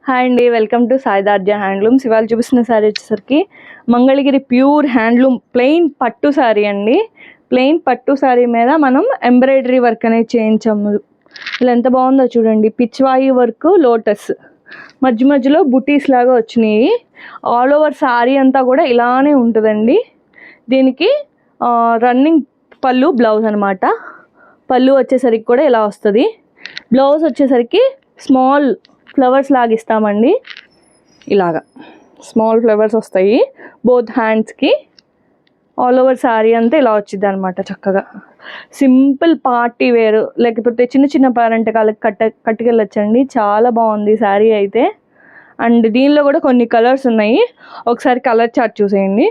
Hi అండి, welcome to సాయిదార్జ handlooms. ఇవాళ చూపిస్తున్న శారీ వచ్చేసరికి మంగళగిరి ప్యూర్ హ్యాండ్లూమ్ ప్లెయిన్ పట్టు శారీ అండి. ప్లెయిన్ పట్టు శారీ మీద మనం ఎంబ్రాయిడరీ వర్క్ అనేది చేయించాము. ఇలా ఎంత బాగుందో చూడండి. పిచ్వాయి వర్క్, లోటస్ మధ్య మధ్యలో బుటీస్ లాగా వచ్చినాయి. ఆల్ ఓవర్ శారీ అంతా కూడా ఇలానే ఉంటుందండి. దీనికి రన్నింగ్ పళ్ళు, బ్లౌజ్ అనమాట. పళ్ళు వచ్చేసరికి కూడా ఇలా వస్తుంది. బ్లౌజ్ వచ్చేసరికి స్మాల్ ఫ్లవర్స్ లాగా ఇస్తామండి. ఇలాగా స్మాల్ ఫ్లవర్స్ వస్తాయి బోత్ హ్యాండ్స్కి. ఆల్ ఓవర్ శారీ అంతా ఇలా వచ్చింది అనమాట. చక్కగా సింపుల్ పార్టీ వేర్ లేకపోతే చిన్న చిన్న పేరెంటకాలకి కట్టుకెళ్ళొచ్చండి. చాలా బాగుంది శారీ అయితే. అండ్ దీనిలో కూడా కొన్ని కలర్స్ ఉన్నాయి. ఒకసారి కలర్ చార్ట్ చూసేయండి.